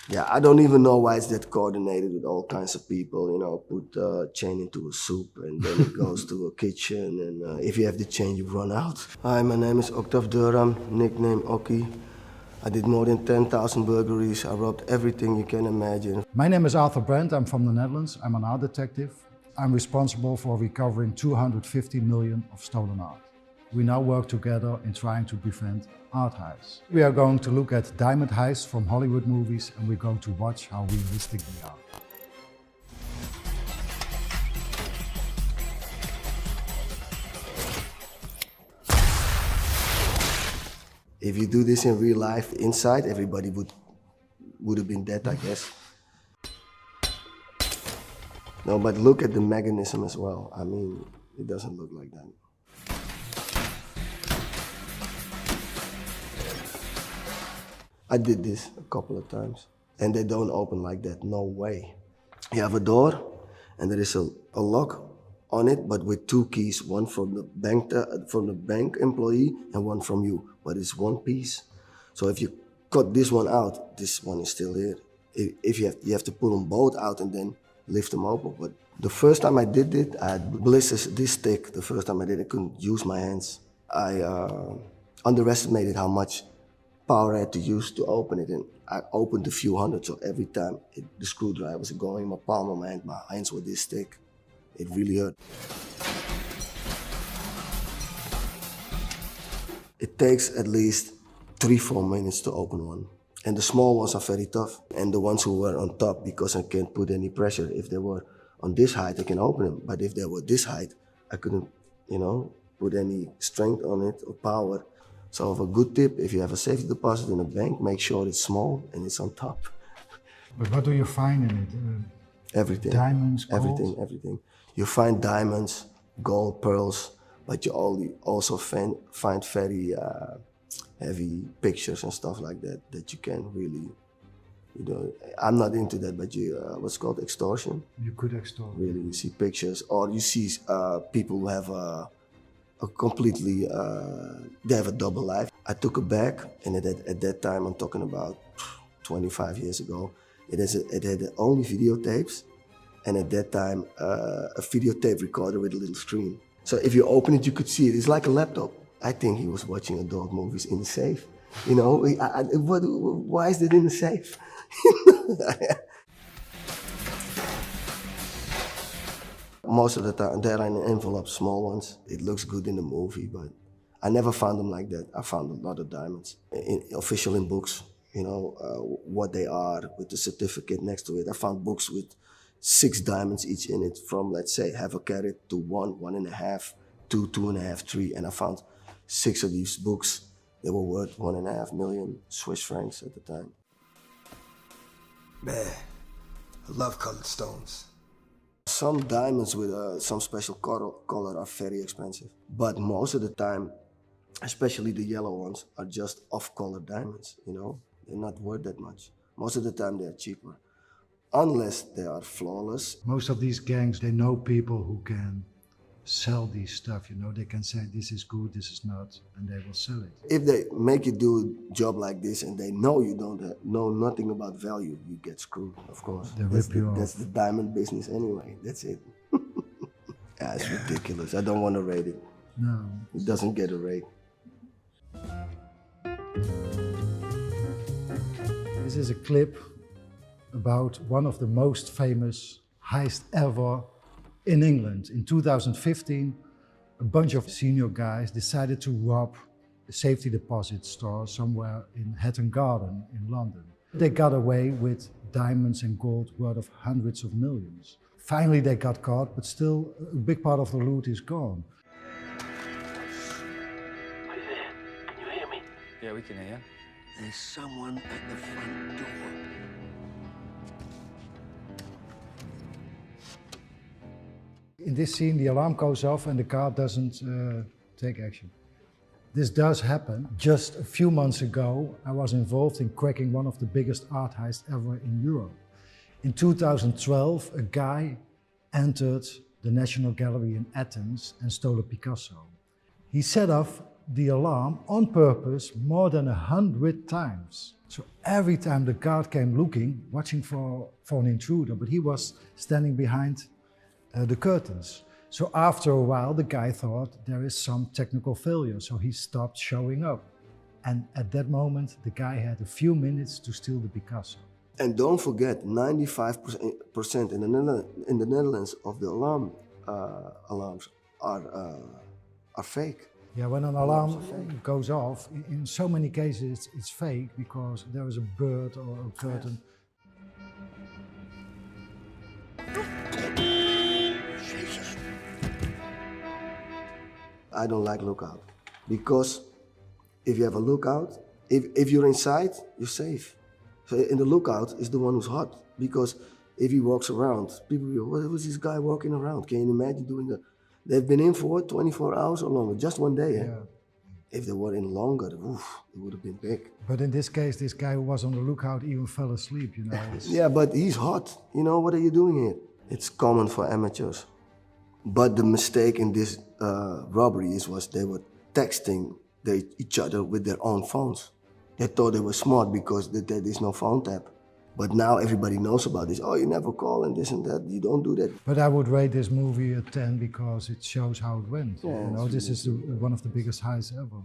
Yeah, I don't even know why it's that coordinated with all kinds of people. You know, put chain into a soup and then it goes to a kitchen. And if you have the chain, you run out. Hi, my name is Octave Durham, nickname Okkie. I did more than 10,000 burglaries. I robbed everything you can imagine. My name is Arthur Brent. I'm from the Netherlands. I'm an art detective. I'm responsible for recovering 250 million of stolen art. We now work together in trying to prevent art heists. We are going to look at diamond heists from Hollywood movies, and we're going to watch how realistic they are. If you do this in real life, inside, everybody would have been dead, I guess. No, but look at the mechanism as well. I mean, it doesn't look like that. I did this a couple of times, and they don't open like that, no way. You have a door, and there is a lock on it, but with two keys, one from the bank employee and one from you, but it's one piece. So if you cut this one out, this one is still here. If you have to pull them both out and then lift them open. But the first time I did it, I had blisters this thick. The first time I did it, I couldn't use my hands. I underestimated how much power I had to use to open it, and I opened a few hundred, so every time the screwdriver was going in my palm of my hand, my hands were this thick. It really hurt. It takes at least 3-4 minutes to open one. And the small ones are very tough. And the ones who were on top, because I can't put any pressure, if they were on this height, I can open them. But if they were this height, I couldn't, put any strength on it or power. So a good tip, if you have a safety deposit in a bank, make sure it's small and it's on top. But what do you find in it? Everything. Diamonds, gold? Everything. You find diamonds, gold, pearls, but you also find very heavy pictures and stuff like that you can really, I'm not into that, but what's called extortion. You could extort. Really, you see pictures, or you see people who have a completely, they have a double life. I took a bag, and at that time, I'm talking about 25 years ago, it had only videotapes, and at that time, a videotape recorder with a little screen. So if you open it, you could see it. It's like a laptop. I think he was watching adult movies in the safe. Why is it in the safe? Most of the time, they're in envelopes, small ones. It looks good in the movie, but I never found them like that. I found a lot of diamonds, official in books, what they are, with the certificate next to it. I found books with 6 diamonds each in it, from, let's say, half a carat to 1, 1.5, 2, 2.5, 3, and I found 6 of these books. They were worth 1.5 million Swiss francs at the time. Man, I love colored stones. Some diamonds with some special color are very expensive, but most of the time, especially the yellow ones, are just off-color diamonds, They're not worth that much. Most of the time they are cheaper, unless they are flawless. Most of these gangs, they know people who can sell these stuff, They can say this is good, this is not, and they will sell it. If they make you do a job like this and they know you don't know nothing about value, you get screwed, of course. They rip you off. That's the diamond business anyway, that's it. Yeah, it's ridiculous. I don't want to rate it. No. It doesn't get a rate. This is a clip about one of the most famous heists ever in England. In 2015, a bunch of senior guys decided to rob a safety deposit store somewhere in Hatton Garden in London. They got away with diamonds and gold worth of hundreds of millions. Finally they got caught, but still a big part of the loot is gone. Are you there? Can you hear me? Yeah, we can hear you. There's someone at the front door. In this scene, the alarm goes off and the car doesn't take action. This does happen. Just a few months ago, I was involved in cracking one of the biggest art heists ever in Europe. In 2012, a guy entered the National Gallery in Athens and stole a Picasso. He set off the alarm on purpose more than 100 times. So every time the guard came looking, watching for an intruder, but he was standing behind the curtains. So after a while, the guy thought there is some technical failure, so he stopped showing up. And at that moment, the guy had a few minutes to steal the Picasso. And don't forget, 95% in the Netherlands of the alarms are fake. Yeah, when an alarm goes off, in so many cases it's fake because there is a bird or a curtain. Jesus. I don't like lookout because if you have a lookout, if you're inside, you're safe. So in the lookout is the one who's hot because if he walks around, people will, what was this guy walking around? Can you imagine doing that? They've been in for 24 hours or longer, just one day. Yeah. If they were in longer, oof, it would have been big. But in this case, this guy who was on the lookout even fell asleep, you know. Yeah, but he's hot. You know, what are you doing here? It's common for amateurs. But the mistake in this robbery was they were texting each other with their own phones. They thought they were smart because there is no phone tap. But now everybody knows about this. Oh, you never call and this and that. You don't do that. But I would rate this movie a 10 because it shows how it went. Yeah, you know, this is one of the biggest heists ever.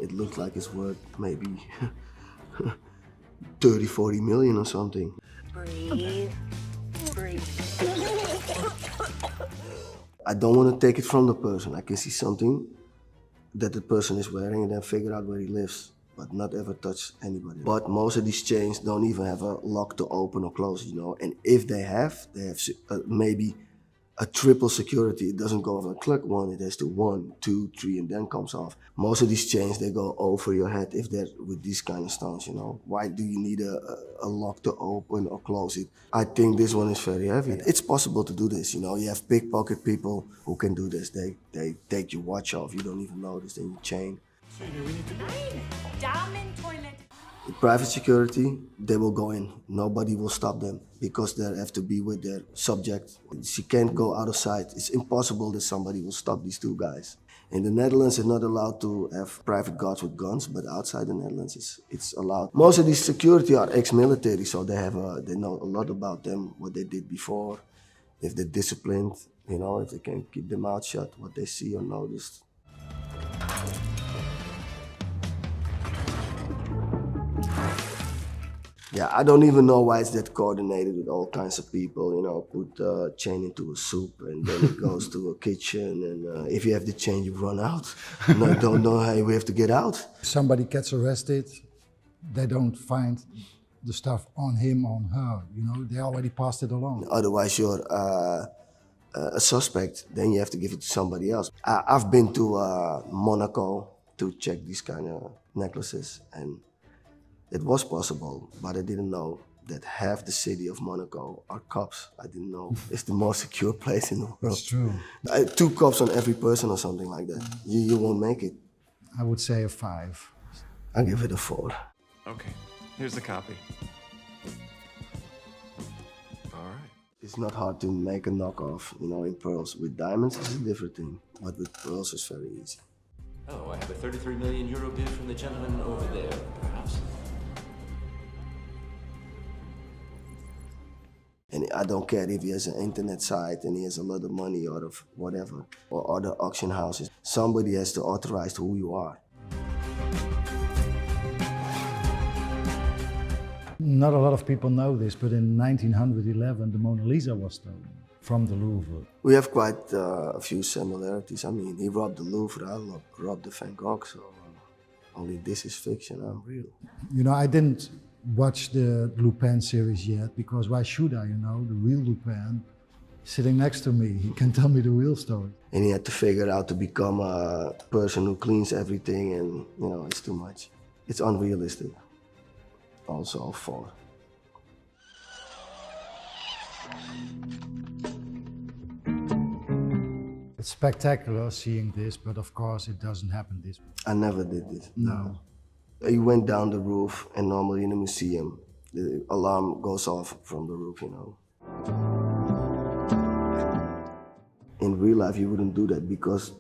It looked like it's worth maybe 30, 40 million or something. Breathe. Breathe. I don't want to take it from the person. I can see something that the person is wearing and then figure out where he lives, but not ever touch anybody. But most of these chains don't even have a lock to open or close, you know. And if they have maybe a triple security. It doesn't go over a click one, it has to 1, 2, 3, and then comes off. Most of these chains, they go over your head if they're with these kind of stones, you know. Why do you need a lock to open or close it? I think this one is very heavy. It's possible to do this, you know. You have pickpocket people who can do this. They take your watch off, you don't even notice, then you chain. Diamond toilet. In private security, they will go in. Nobody will stop them because they have to be with their subject. She can't go out of sight. It's impossible that somebody will stop these two guys. In the Netherlands, it's not allowed to have private guards with guns, but outside the Netherlands, it's allowed. Most of these security are ex-military, so they know a lot about them, what they did before, if they're disciplined, you know, if they can keep their mouth shut, what they see or noticed. Yeah, I don't even know why it's that coordinated with all kinds of people, you know, put a chain into a soup and then it goes to a kitchen and if you have the chain, you run out. No, don't know how we have to get out. Somebody gets arrested, they don't find the stuff on him, on her, you know, they already passed it along. Otherwise you're a suspect, then you have to give it to somebody else. I've been to Monaco to check these kind of necklaces and it was possible, but I didn't know that half the city of Monaco are cops. I didn't know. It's the most secure place in the world. It's true. 2 cops on every person or something like that. You won't make it. I would say a 5. I'll give it a 4. Okay, here's the copy. All right. It's not hard to make a knockoff, you know, in pearls. With diamonds, it's a different thing, but with pearls, it's very easy. Oh, I have a 33 million euro bid from the gentleman over there, perhaps. And I don't care if he has an internet site and he has a lot of money out of whatever, or other auction houses. Somebody has to authorize who you are. Not a lot of people know this, but in 1911, the Mona Lisa was stolen from the Louvre. We have quite a few similarities. I mean, he robbed the Louvre, I robbed the Van Gogh, so only this is fiction, I'm real. You know, I didn't watch the Lupin series yet, because why should I, you know, the real Lupin sitting next to me, he can tell me the real story. And he had to figure out to become a person who cleans everything and, you know, it's too much. It's unrealistic. Also 4. It's spectacular seeing this, but of course it doesn't happen this way. I never did this. No. You went down the roof and normally in a museum, the alarm goes off from the roof, you know. in real life you wouldn't do that because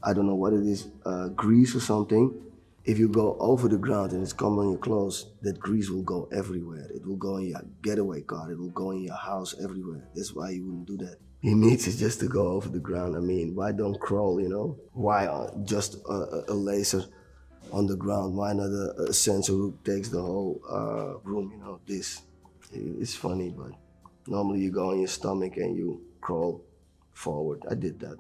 I don't know what it is, grease or something. If you go over the ground and it's come on your clothes, that grease will go everywhere. It will go in your getaway car, it will go in your house, everywhere. That's why you wouldn't do that. He needs it just to go over the ground. I mean, why don't crawl, you know? Why just a laser on the ground? Why not a sensor who takes the whole room, you know? It's funny, but normally you go on your stomach and you crawl forward. I did that.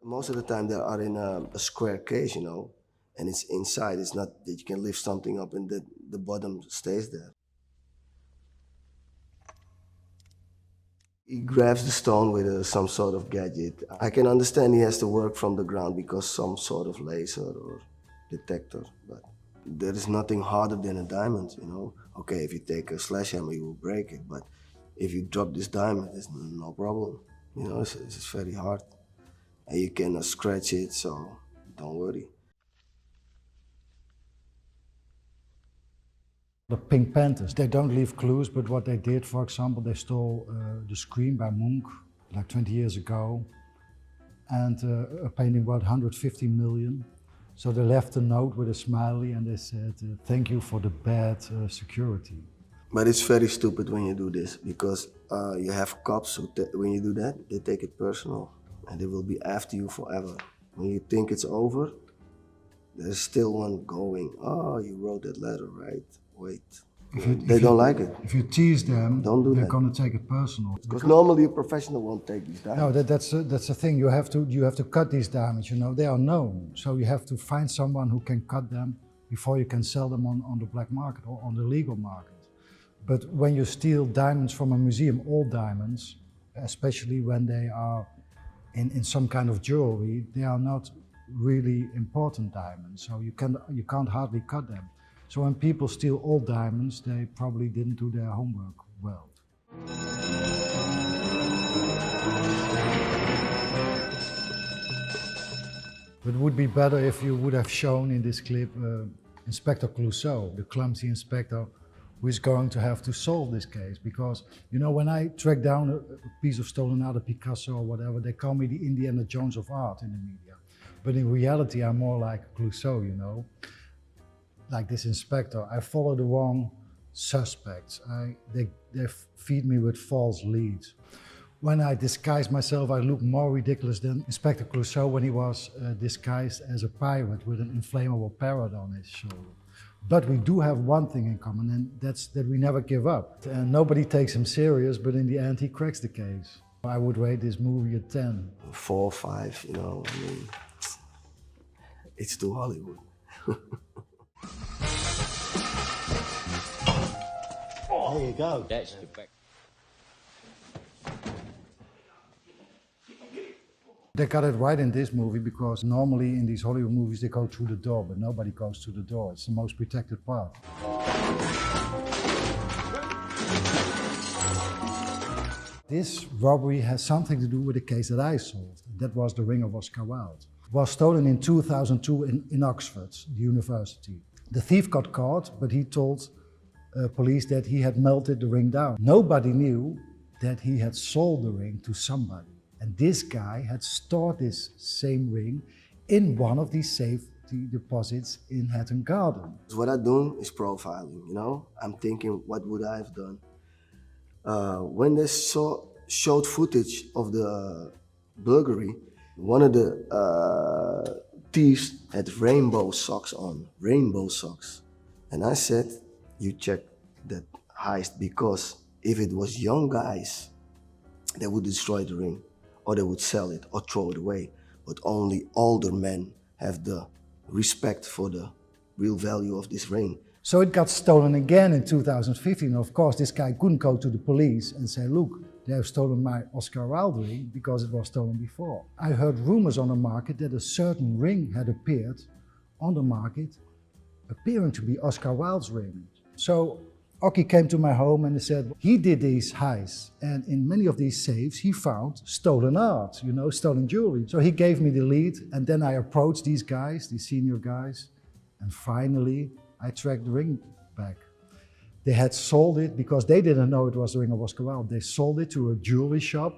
Most of the time they are in a square case, you know, and it's inside. It's not that you can lift something up and the bottom stays there. He grabs the stone with some sort of gadget. I can understand he has to work from the ground because some sort of laser or detector, but there is nothing harder than a diamond, you know. Okay, if you take a sledgehammer, you will break it, but if you drop this diamond, it's no problem. You know, it's very hard. And you can scratch it, so don't worry. The Pink Panthers, they don't leave clues, but what they did, for example, they stole the Scream by Munch like 20 years ago, and a painting worth 150 million. So they left a note with a smiley and they said, thank you for the bad security. But it's very stupid when you do this, because you have cops who, when you do that, they take it personal. And they will be after you forever. When you think it's over, there's still one going. Oh, you wrote that letter, right? Wait. They don't like it. If you tease them, don't do they're that. going to take it personal. Because normally a professional won't take these diamonds. No, that's the thing. You have to cut these diamonds. You know, they are known, so you have to find someone who can cut them before you can sell them on the black market or on the legal market. But when you steal diamonds from a museum, all diamonds, especially when they are in some kind of jewelry, they are not really important diamonds, so you can't hardly cut them. So when people steal old diamonds, they probably didn't do their homework well. It would be better if you would have shown in this clip Inspector Clouseau, the clumsy inspector who is going to have to solve this case. Because, you know, when I track down a piece of stolen art, a Picasso or whatever, they call me the Indiana Jones of art in the media. But in reality, I'm more like Clouseau, you know. Like this inspector, I follow the wrong suspects. They feed me with false leads. When I disguise myself, I look more ridiculous than Inspector Clouseau when he was disguised as a pirate with an inflammable parrot on his shoulder. But we do have one thing in common, and that's that we never give up. And nobody takes him serious, but in the end he cracks the case. I would rate this movie a 10. 4 or 5, you know, I mean, it's too Hollywood. There you go. That's the back. They got it right in this movie because normally in these Hollywood movies they go through the door, but nobody goes through the door. It's the most protected part. This robbery has something to do with the case that I solved. That was the ring of Oscar Wilde. It was stolen in 2002 in Oxford, the university. The thief got caught, but he told police that he had melted the ring down. Nobody knew that he had sold the ring to somebody. And this guy had stored this same ring in one of these safety deposits in Hatton Garden. What I do is profiling, you know? I'm thinking, what would I have done? When they showed footage of the burglary, one of the thieves had rainbow socks on, rainbow socks. And I said, you check that heist, because if it was young guys, they would destroy the ring, or they would sell it or throw it away. But only older men have the respect for the real value of this ring. So it got stolen again in 2015. Of course, this guy couldn't go to the police and say, look, they have stolen my Oscar Wilde ring because it was stolen before. I heard rumors on the market that a certain ring had appeared on the market, appearing to be Oscar Wilde's ring. So Okkie came to my home and he said he did these heists, and in many of these safes he found stolen art, you know, stolen jewelry. So he gave me the lead, and then I approached these guys, these senior guys, and finally I tracked the ring back. They had sold it because they didn't know it was the ring of Oscar Wilde. They sold it to a jewelry shop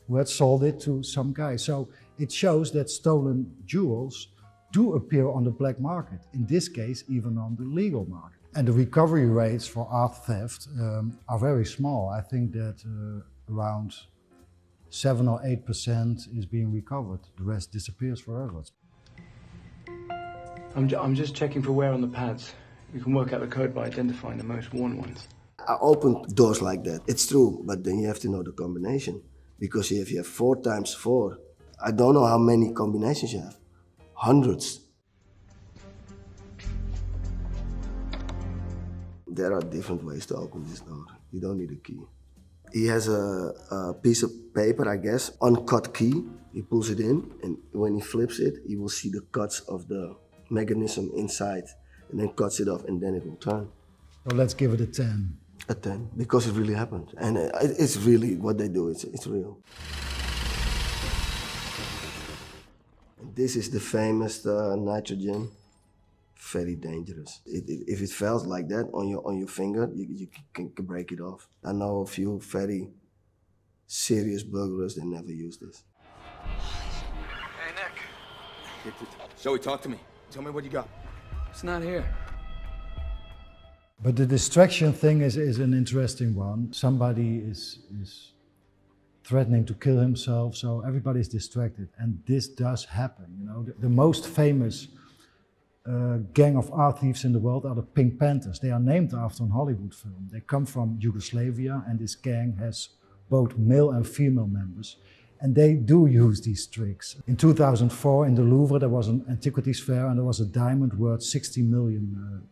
who had sold it to some guy. So it shows that stolen jewels do appear on the black market, in this case even on the legal market. And the recovery rates for art theft are very small. I think that around 7 or 8% is being recovered. The rest disappears forever. I'm just checking for wear on the pads. You can work out the code by identifying the most worn ones. I opened doors like that. It's true, but then you have to know the combination. Because if you have 4 times 4, I don't know how many combinations you have. Hundreds. There are different ways to open this door. You don't need a key. He has a piece of paper, I guess, uncut key. He pulls it in, and when he flips it, he will see the cuts of the mechanism inside, and then cuts it off, and then it will turn. So let's give it a 10. A 10, because it really happened. And it's really what they do, it's real. And this is the famous nitrogen. Very dangerous. If it felt like that on your finger, you can break it off. I know a few very serious burglars that never use this. Hey, Nick. Zoe, talk to me. Tell me what you got. It's not here. But the distraction thing is an interesting one. Somebody is threatening to kill himself, so everybody's distracted. And this does happen, you know. The most famous gang of art thieves in the world are the Pink Panthers. They are named after a Hollywood film. They come from Yugoslavia, and this gang has both male and female members. And they do use these tricks. In 2004 in the Louvre there was an antiquities fair, and there was a diamond worth $60 million.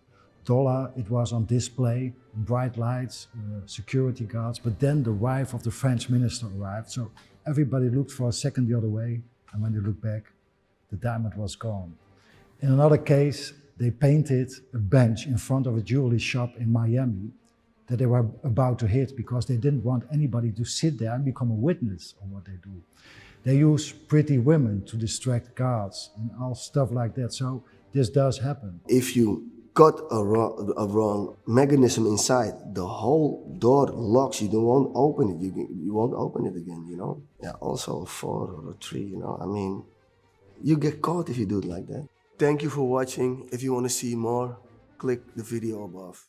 It was on display, bright lights, security guards, but then the wife of the French minister arrived, so everybody looked for a second the other way, and when they looked back, the diamond was gone. In another case, they painted a bench in front of a jewelry shop in Miami that they were about to hit because they didn't want anybody to sit there and become a witness on what they do. They use pretty women to distract guards and all stuff like that, so this does happen. If you got a wrong mechanism inside, the whole door locks. You won't open it. You won't open it again, you know? Yeah, also a 4 or a 3, you know? I mean, you get caught if you do it like that. Thank you for watching. If you want to see more, click the video above.